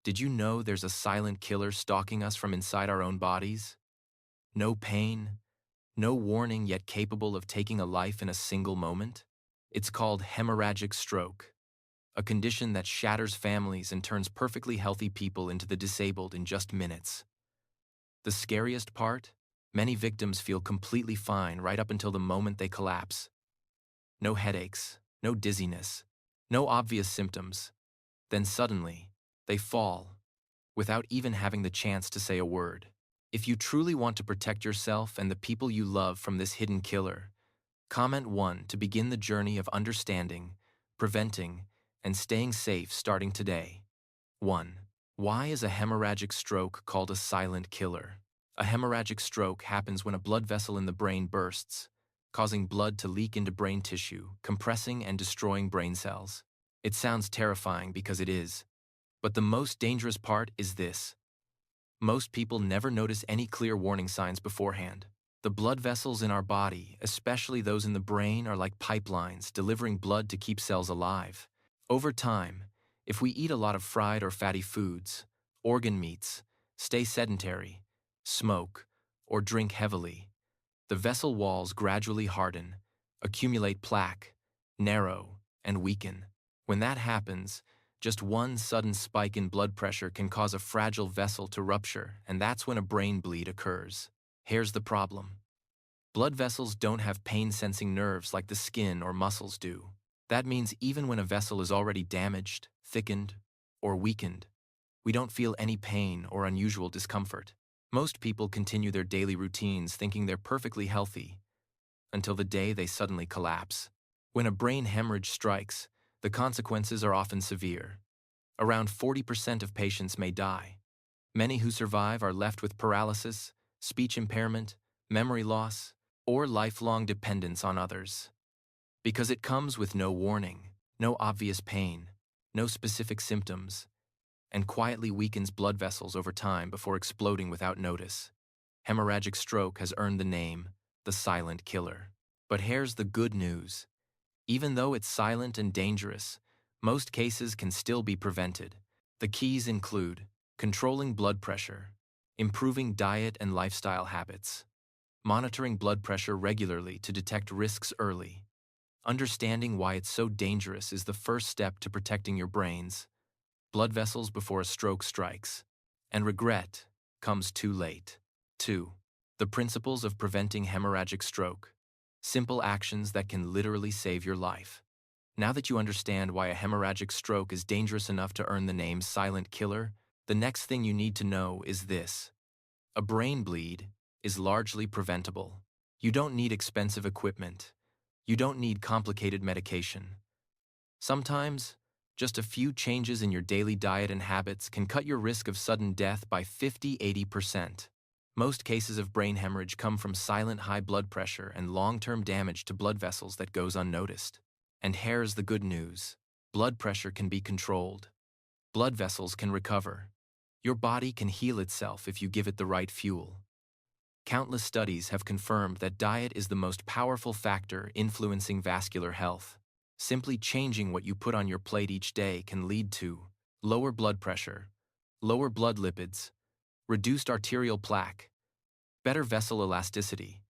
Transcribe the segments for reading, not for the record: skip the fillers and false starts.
Did you know there's a silent killer stalking us from inside our own bodies? No pain, no warning, yet capable of taking a life in a single moment? It's called hemorrhagic stroke, a condition that shatters families and turns perfectly healthy people into the disabled in just minutes. The scariest part? Many victims feel completely fine right up until the moment they collapse. No headaches, no dizziness, no obvious symptoms. Then suddenly, they fall, without even having the chance to say a word. If you truly want to protect yourself and the people you love from this hidden killer, comment 1 to begin the journey of understanding, preventing, and staying safe starting today. 1. Why is a hemorrhagic stroke called a silent killer? A hemorrhagic stroke happens when a blood vessel in the brain bursts, causing blood to leak into brain tissue, compressing and destroying brain cells. It sounds terrifying because it is. But the most dangerous part is this. Most people never notice any clear warning signs beforehand. The blood vessels in our body, especially those in the brain, are like pipelines delivering blood to keep cells alive. Over time, if we eat a lot of fried or fatty foods, organ meats, stay sedentary, smoke, or drink heavily, the vessel walls gradually harden, accumulate plaque, narrow, and weaken. When that happens, just one sudden spike in blood pressure can cause a fragile vessel to rupture, and that's when a brain bleed occurs. Here's the problem. Blood vessels don't have pain-sensing nerves like the skin or muscles do. That means even when a vessel is already damaged, thickened, or weakened, we don't feel any pain or unusual discomfort. Most people continue their daily routines thinking they're perfectly healthy, until the day they suddenly collapse. When a brain hemorrhage strikes, the consequences are often severe. Around 40% of patients may die. Many who survive are left with paralysis, speech impairment, memory loss, or lifelong dependence on others. Because it comes with no warning, no obvious pain, no specific symptoms, and quietly weakens blood vessels over time before exploding without notice. Hemorrhagic stroke has earned the name, the silent killer. But here's the good news. Even though it's silent and dangerous, most cases can still be prevented. The keys include controlling blood pressure, improving diet and lifestyle habits, monitoring blood pressure regularly to detect risks early. Understanding why it's so dangerous is the first step to protecting your brains, blood vessels before a stroke strikes. And regret comes too late. 2. The principles of preventing hemorrhagic stroke. Simple actions that can literally save your life. Now that you understand why a hemorrhagic stroke is dangerous enough to earn the name silent killer, the next thing you need to know is this. A brain bleed is largely preventable. You don't need expensive equipment. You don't need complicated medication. Sometimes, just a few changes in your daily diet and habits can cut your risk of sudden death by 50–80%. Most cases of brain hemorrhage come from silent high blood pressure and long-term damage to blood vessels that goes unnoticed. And here's the good news. Blood pressure can be controlled. Blood vessels can recover. Your body can heal itself if you give it the right fuel. Countless studies have confirmed that diet is the most powerful factor influencing vascular health. Simply changing what you put on your plate each day can lead to lower blood pressure, lower blood lipids, reduced arterial plaque, better vessel elasticity,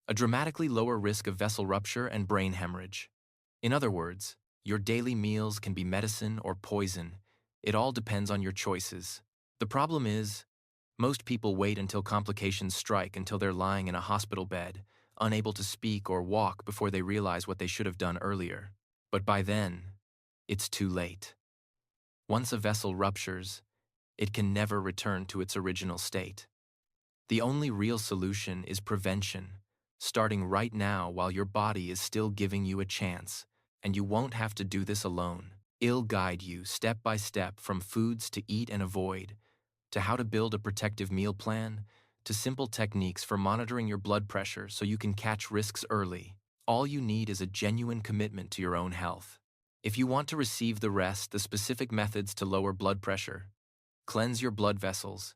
a dramatically lower risk of vessel rupture and brain hemorrhage. In other words, your daily meals can be medicine or poison. It all depends on your choices. The problem is, most people wait until complications strike until they're lying in a hospital bed, unable to speak or walk before they realize what they should have done earlier. But by then, it's too late. Once a vessel ruptures, it can never return to its original state. The only real solution is prevention, starting right now while your body is still giving you a chance, and you won't have to do this alone. I'll guide you step by step from foods to eat and avoid, to how to build a protective meal plan, to simple techniques for monitoring your blood pressure so you can catch risks early. All you need is a genuine commitment to your own health. If you want to receive the rest, the specific methods to lower blood pressure, cleanse your blood vessels,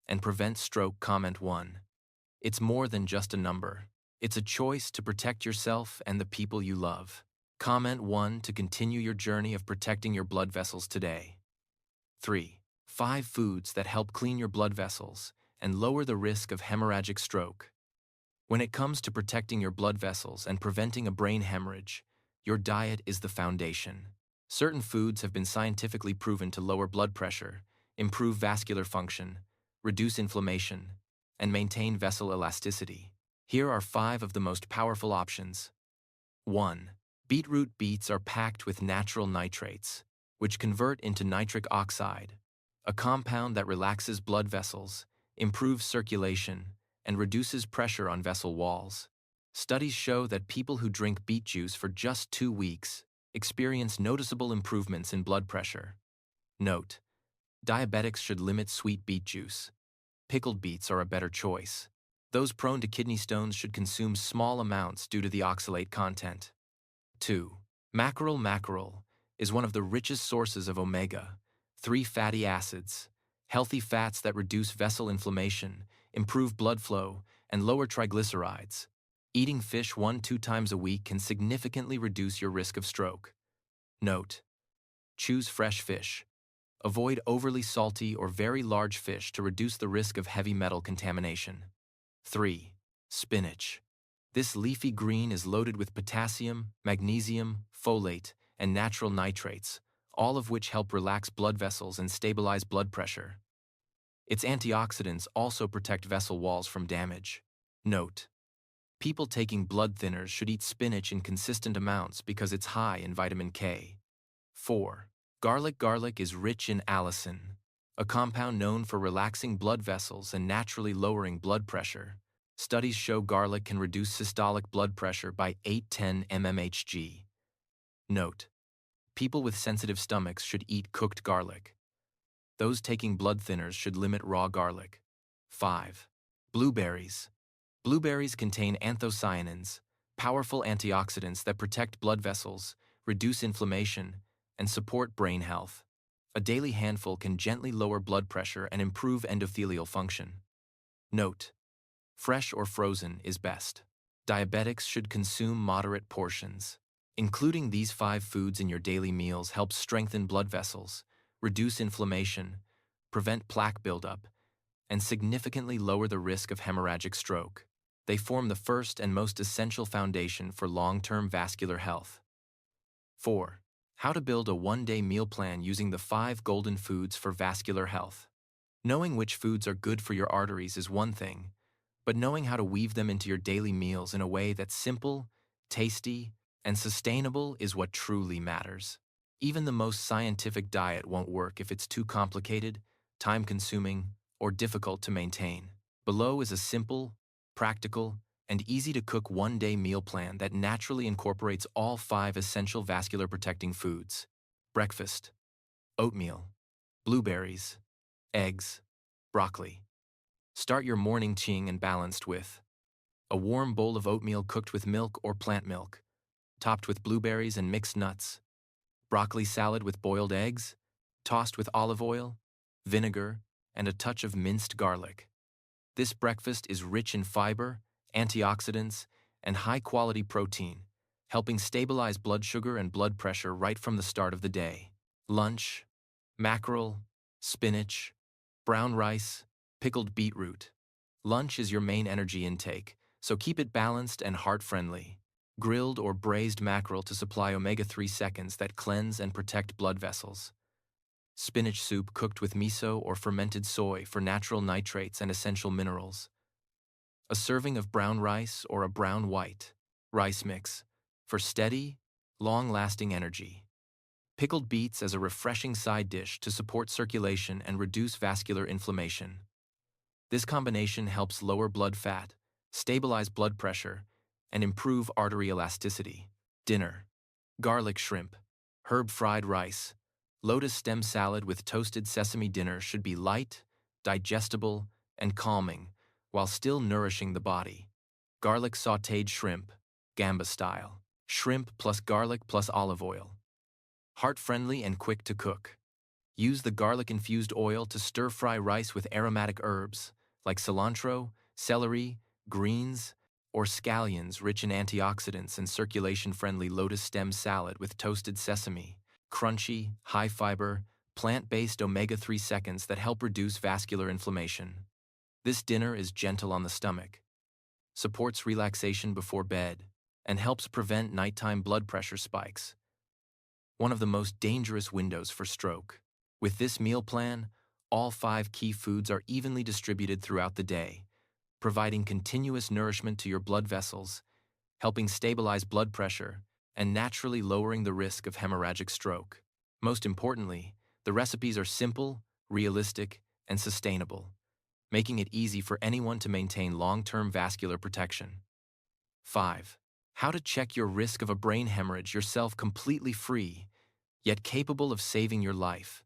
and prevent stroke, comment 1. It's more than just a number. It's a choice to protect yourself and the people you love. Comment 1 to continue your journey of protecting your blood vessels today. 3. 5 foods that help clean your blood vessels and lower the risk of hemorrhagic stroke. When it comes to protecting your blood vessels and preventing a brain hemorrhage, your diet is the foundation. Certain foods have been scientifically proven to lower blood pressure, improve vascular function, reduce inflammation, and maintain vessel elasticity. Here are 5 of the most powerful options. 1. Beetroot beets are packed with natural nitrates, which convert into nitric oxide, a compound that relaxes blood vessels, improves circulation, and reduces pressure on vessel walls. Studies show that people who drink beet juice for just 2 weeks experience noticeable improvements in blood pressure. Note: diabetics should limit sweet beet juice. Pickled beets are a better choice. Those prone to kidney stones should consume small amounts due to the oxalate content. 2. Mackerel is one of the richest sources of omega-3 fatty acids, healthy fats that reduce vessel inflammation, improve blood flow, and lower triglycerides. Eating fish 1–2 times a week can significantly reduce your risk of stroke. Note: choose fresh fish. Avoid overly salty or very large fish to reduce the risk of heavy metal contamination. 3. Spinach. This leafy green is loaded with potassium, magnesium, folate, and natural nitrates, all of which help relax blood vessels and stabilize blood pressure. Its antioxidants also protect vessel walls from damage. Note: people taking blood thinners should eat spinach in consistent amounts because it's high in vitamin K. 4. Garlic is rich in allicin, a compound known for relaxing blood vessels and naturally lowering blood pressure. Studies show garlic can reduce systolic blood pressure by 8–10 mmHg. Note: people with sensitive stomachs should eat cooked garlic. Those taking blood thinners should limit raw garlic. 5. Blueberries. Blueberries contain anthocyanins, powerful antioxidants that protect blood vessels, reduce inflammation, and support brain health. A daily handful can gently lower blood pressure and improve endothelial function. Note: fresh or frozen is best. Diabetics should consume moderate portions. Including these 5 foods in your daily meals helps strengthen blood vessels, reduce inflammation, prevent plaque buildup, and significantly lower the risk of hemorrhagic stroke. They form the first and most essential foundation for long-term vascular health. 4. How to build a one-day meal plan using the 5 golden foods for vascular health. Knowing which foods are good for your arteries is one thing, but knowing how to weave them into your daily meals in a way that's simple, tasty, and sustainable is what truly matters. Even the most scientific diet won't work if it's too complicated, time-consuming, or difficult to maintain. Below is a simple, practical, and easy-to-cook one-day meal plan that naturally incorporates all 5 essential vascular-protecting foods. Breakfast: oatmeal, blueberries, eggs, broccoli. Start your morning ching and balanced with a warm bowl of oatmeal cooked with milk or plant milk, topped with blueberries and mixed nuts, broccoli salad with boiled eggs, tossed with olive oil, vinegar, and a touch of minced garlic. This breakfast is rich in fiber, antioxidants, and high-quality protein, helping stabilize blood sugar and blood pressure right from the start of the day. Lunch: mackerel, spinach, brown rice, pickled beetroot. Lunch is your main energy intake, so keep it balanced and heart-friendly. Grilled or braised mackerel to supply omega-3 seconds that cleanse and protect blood vessels. Spinach soup cooked with miso or fermented soy for natural nitrates and essential minerals. A serving of brown rice or a brown-white rice mix for steady, long-lasting energy. Pickled beets as a refreshing side dish to support circulation and reduce vascular inflammation. This combination helps lower blood fat, stabilize blood pressure, and improve artery elasticity. Dinner: garlic shrimp, herb-fried rice, lotus stem salad with toasted sesame. Dinner should be light, digestible, and calming, while still nourishing the body. Garlic sautéed shrimp, gamba style. Shrimp plus garlic plus olive oil. Heart-friendly and quick to cook. Use the garlic-infused oil to stir-fry rice with aromatic herbs, like cilantro, celery, greens, or scallions rich in antioxidants, and circulation-friendly lotus stem salad with toasted sesame. Crunchy, high-fiber, plant-based omega-3 seconds that help reduce vascular inflammation. This dinner is gentle on the stomach, supports relaxation before bed, and helps prevent nighttime blood pressure spikes, one of the most dangerous windows for stroke. With this meal plan, all 5 key foods are evenly distributed throughout the day, providing continuous nourishment to your blood vessels, helping stabilize blood pressure, and naturally lowering the risk of hemorrhagic stroke. Most importantly, the recipes are simple, realistic, and sustainable, making it easy for anyone to maintain long-term vascular protection. 5. How to check your risk of a brain hemorrhage yourself completely free, yet capable of saving your life.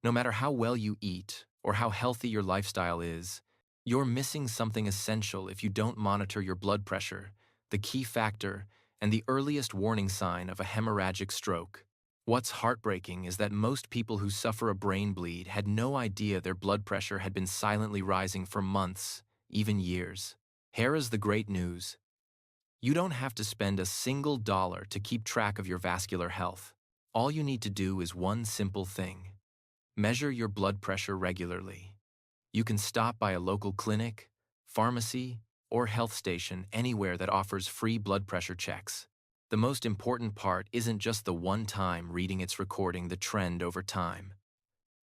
No matter how well you eat or how healthy your lifestyle is, you're missing something essential if you don't monitor your blood pressure, the key factor and the earliest warning sign of a hemorrhagic stroke. What's heartbreaking is that most people who suffer a brain bleed had no idea their blood pressure had been silently rising for months, even years. Here is the great news. You don't have to spend a single dollar to keep track of your vascular health. All you need to do is one simple thing. Measure your blood pressure regularly. You can stop by a local clinic, pharmacy, or health station anywhere that offers free blood pressure checks. The most important part isn't just the one-time reading, it's recording the trend over time.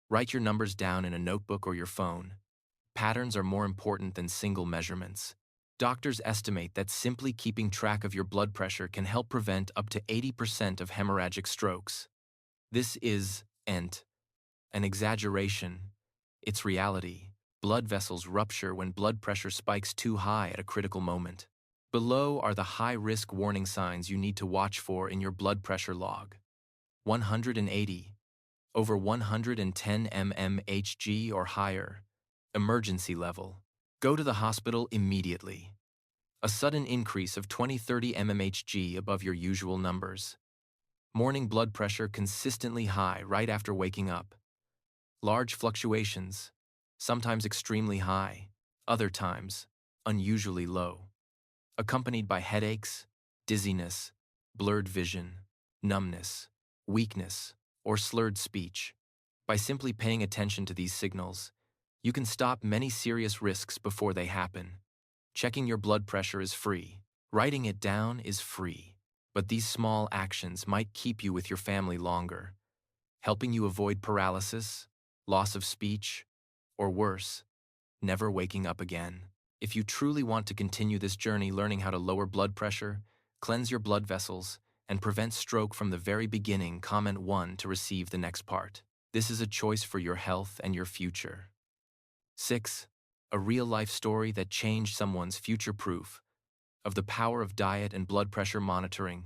Write your numbers down in a notebook or your phone. Patterns are more important than single measurements. Doctors estimate that simply keeping track of your blood pressure can help prevent up to 80% of hemorrhagic strokes. This isn't an exaggeration. It's reality. Blood vessels rupture when blood pressure spikes too high at a critical moment. Below are the high-risk warning signs you need to watch for in your blood pressure log. 180, over 110 mmHg or higher. Emergency level. Go to the hospital immediately. A sudden increase of 20-30 mmHg above your usual numbers. Morning blood pressure consistently high right after waking up. Large fluctuations, sometimes extremely high, other times unusually low. Accompanied by headaches, dizziness, blurred vision, numbness, weakness, or slurred speech. By simply paying attention to these signals, you can stop many serious risks before they happen. Checking your blood pressure is free. Writing it down is free. But these small actions might keep you with your family longer, helping you avoid paralysis, loss of speech, or worse, never waking up again. If you truly want to continue this journey learning how to lower blood pressure, cleanse your blood vessels, and prevent stroke from the very beginning, comment 1 to receive the next part. This is a choice for your health and your future. 6. A real-life story that changed someone's future. Proof of the power of diet and blood pressure monitoring.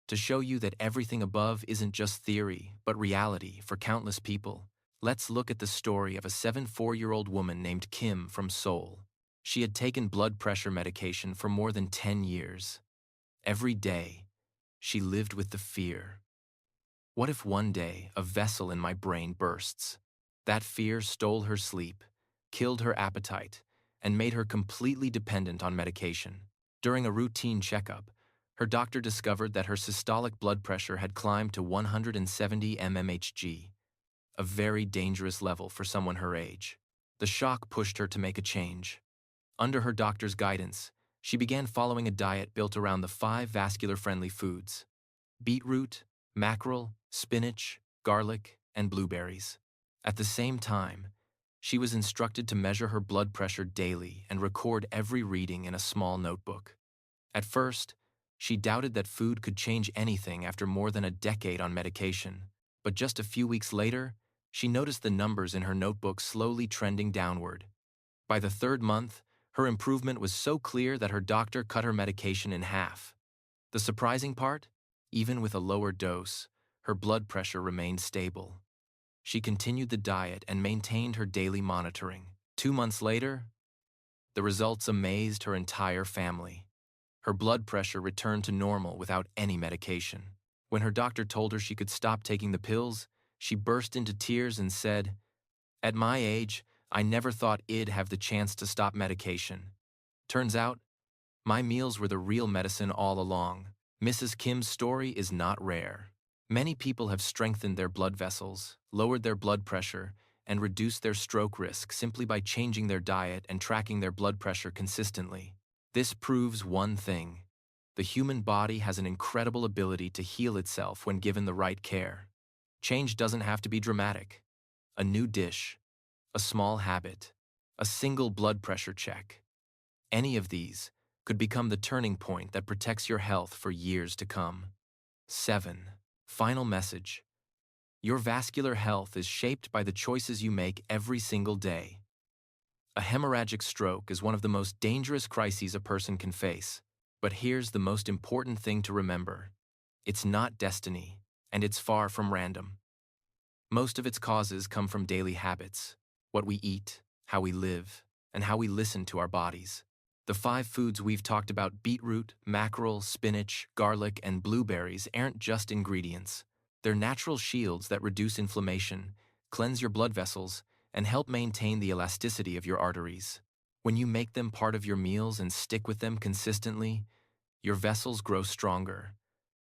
To show you that everything above isn't just theory, but reality for countless people, let's look at the story of a 74-year-old woman named Kim from Seoul. She had taken blood pressure medication for more than 10 years. Every day, she lived with the fear. What if one day a vessel in my brain bursts? That fear stole her sleep, killed her appetite, and made her completely dependent on medication. During a routine checkup, her doctor discovered that her systolic blood pressure had climbed to 170 mmHg, a very dangerous level for someone her age. The shock pushed her to make a change. Under her doctor's guidance, she began following a diet built around the 5 vascular-friendly foods: beetroot, mackerel, spinach, garlic, and blueberries. At the same time, she was instructed to measure her blood pressure daily and record every reading in a small notebook. At first, she doubted that food could change anything after more than a decade on medication, but just a few weeks later, she noticed the numbers in her notebook slowly trending downward. By the 3rd month, her improvement was so clear that her doctor cut her medication in half. The surprising part? Even with a lower dose, her blood pressure remained stable. She continued the diet and maintained her daily monitoring. 2 months later, the results amazed her entire family. Her blood pressure returned to normal without any medication. When her doctor told her she could stop taking the pills, she burst into tears and said, "At my age, I never thought I'd have the chance to stop medication. Turns out, my meals were the real medicine all along." Mrs. Kim's story is not rare. Many people have strengthened their blood vessels, lowered their blood pressure, and reduced their stroke risk simply by changing their diet and tracking their blood pressure consistently. This proves one thing: the human body has an incredible ability to heal itself when given the right care. Change doesn't have to be dramatic. A new dish, a small habit, a single blood pressure check. Any of these could become the turning point that protects your health for years to come. 7. Final message. Your vascular health is shaped by the choices you make every single day. A hemorrhagic stroke is one of the most dangerous crises a person can face. But here's the most important thing to remember. It's not destiny, and it's far from random. Most of its causes come from daily habits: what we eat, how we live, and how we listen to our bodies. The 5 foods we've talked about: beetroot, mackerel, spinach, garlic, and blueberries aren't just ingredients. They're natural shields that reduce inflammation, cleanse your blood vessels, and help maintain the elasticity of your arteries. When you make them part of your meals and stick with them consistently, your vessels grow stronger,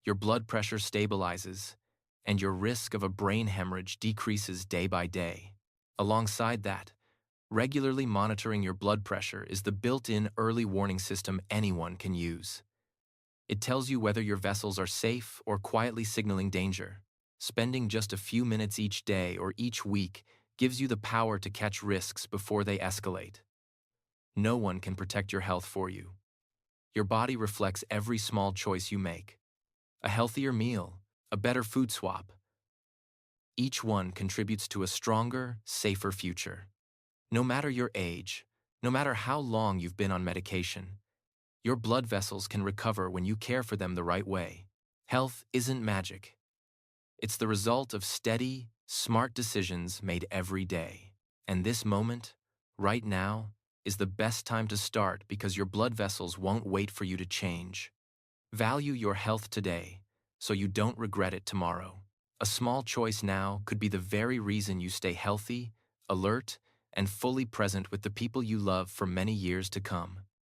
your blood pressure stabilizes, and your risk of a brain hemorrhage decreases day by day. Alongside that, regularly monitoring your blood pressure is the built-in early warning system anyone can use. It tells you whether your vessels are safe or quietly signaling danger. Spending just a few minutes each day or each week gives you the power to catch risks before they escalate. No one can protect your health for you. Your body reflects every small choice you make. A healthier meal, a better food swap. Each one contributes to a stronger, safer future. No matter your age, no matter how long you've been on medication, your blood vessels can recover when you care for them the right way. Health isn't magic. It's the result of steady, smart decisions made every day. And this moment, right now, is the best time to start because your blood vessels won't wait for you to change. Value your health today so you don't regret it tomorrow. A small choice now could be the very reason you stay healthy, alert, and fully present with the people you love for many years to come.